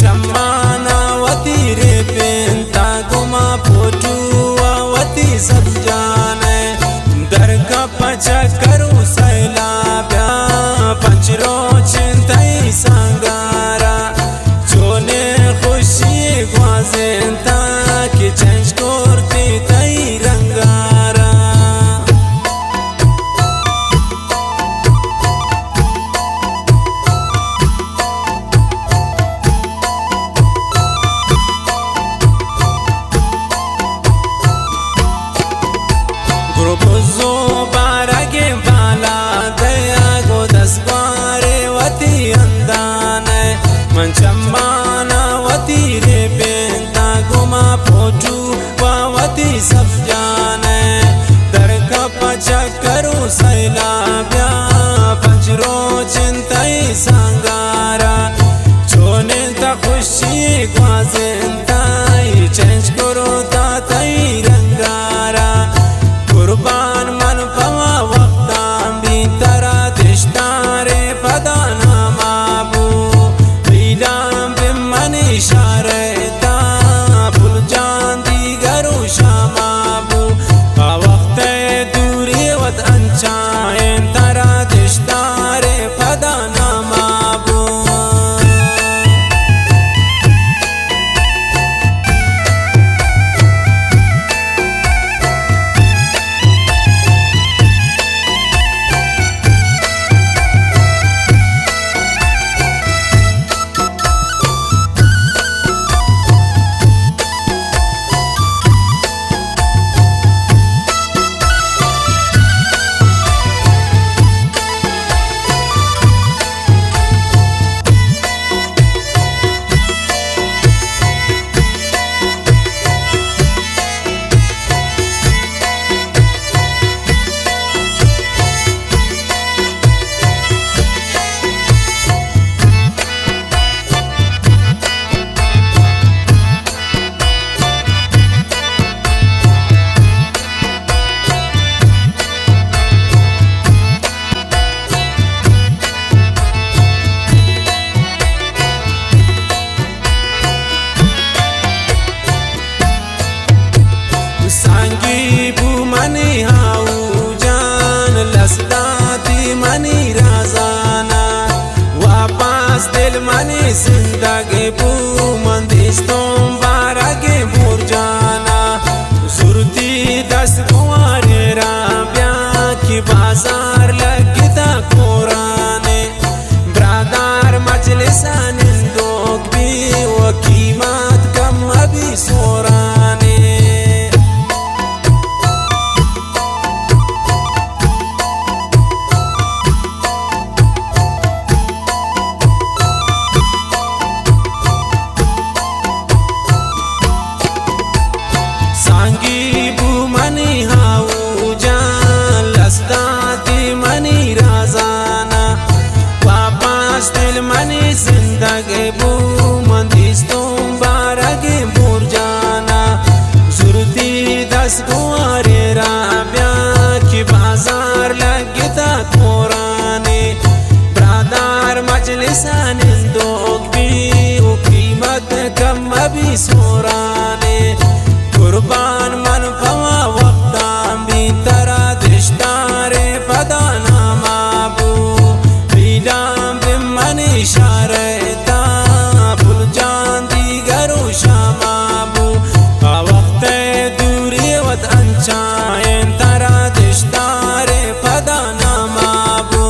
चम्माना वती रे पेंता गुमा फोटुआ वती सब जाने दर का पचा करू सैलाब्या पंचरो चिंताई संगारा जोने खुशी ग्वाजेंता कि चेंज करती तई रंगारा ग्रुपो बारगे वाला दया गो दसवारे वती अंदाने मन चम्माना वती रे बेंता गुमा फोटू वती सब जाने दर का पचा करू सैलाब्या पंचरो चिंताई संगारा छोने ता खुशी ग्वाजेंताई चेंज करो ता तई रंगारा कुर्बान मन पवा वक्तां भी तरा दिश्तारे पदाना माबू लीलां बिमन इशारे ता फुल जान दी गरू शामाबू आ वक्त दूरी वत अंचाएं तरा दिश्तारे पदाना माबू सांगी बू मनी हाऊ जान लसदाती मनी राजाना वापस दिल मनी जिंदगी बू मंदिस्तों बारगे भूर जाना सुरती दस कुआरे राब्या की बाजार लगता कोराने ब्रादार मजलिसा निंदोक भी वो कीमत कम अभी सोराने सांगी बू मनी हाऊ जान लसदाती मनी सोराने कुर्बान मन भवा वक्तां भी तरा दिश्तारे पदाना माबू पीलां बिमनी शारता भूल जान दी गरो शामाबू वक्त दूरी वत अंचाएं तरा दिश्तारे पदाना माबू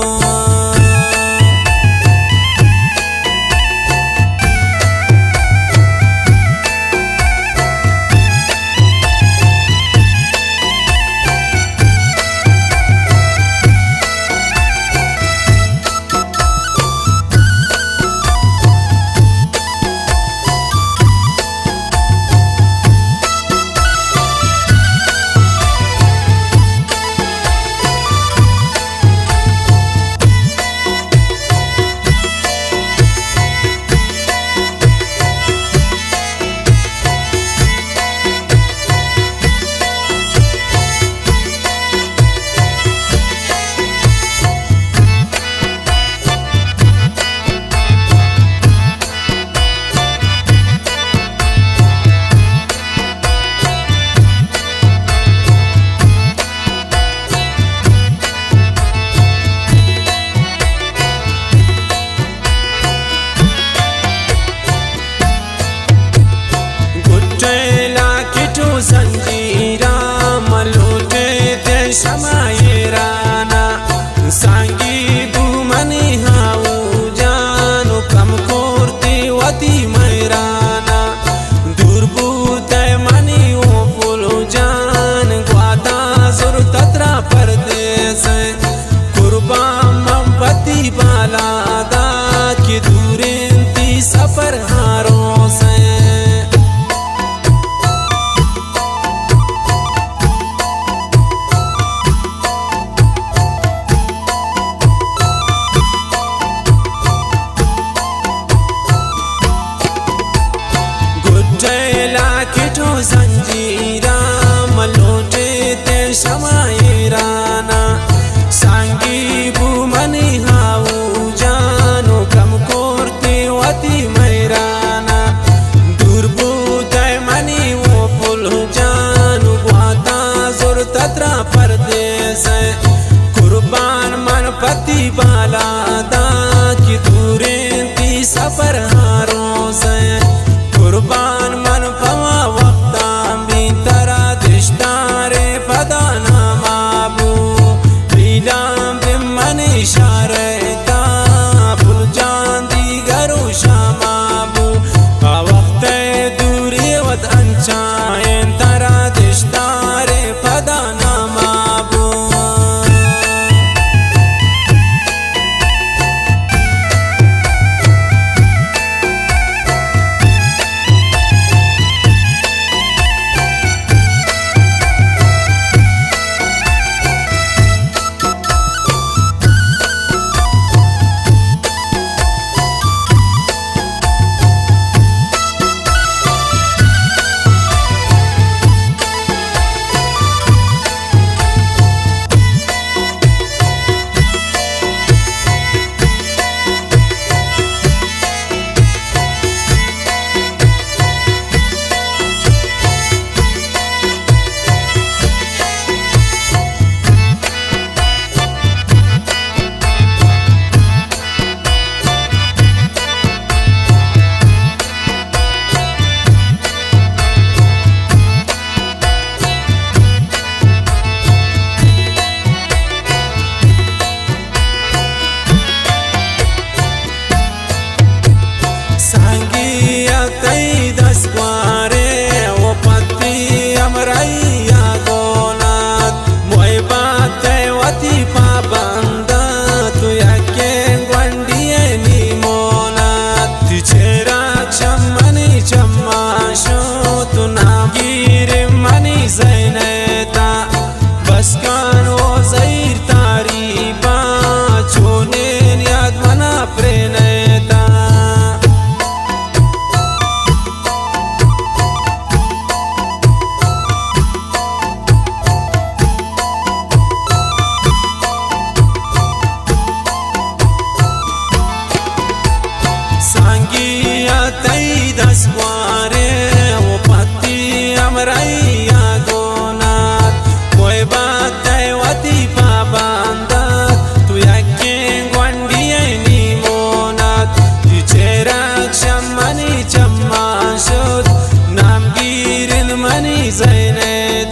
संजीरा मलोटे ते शमायराना सांगी बुमनी हाऊ जानो कम कोरती वती मैराना दुर्बूते मनी ओ पुलो जान ग्वाता सुर तत्रा परदेस कुर्बान मम्पति बालादा की दूरेंती सफर हारों से संजीरा मलोटे ते शमायराना सांगी बुमनी हाऊ जानो कम कोरते वती मैराना दुर्बूते मनी वो पुल जानो ग्वाता जोर तत्रा परदेस कुर्बान मन पति बालादा की दूरेंती सफर हारों से कुर्बान मन भवा वक्तां भी तरा दिश्तारे पदाना माबू पीलां बिमनी शारता भूल जान दी गरो शामाबू वक्त दूरी वत अंचाएं तरा दिश्तारे पदाना माबू सांगिया तई दसवारे जाइने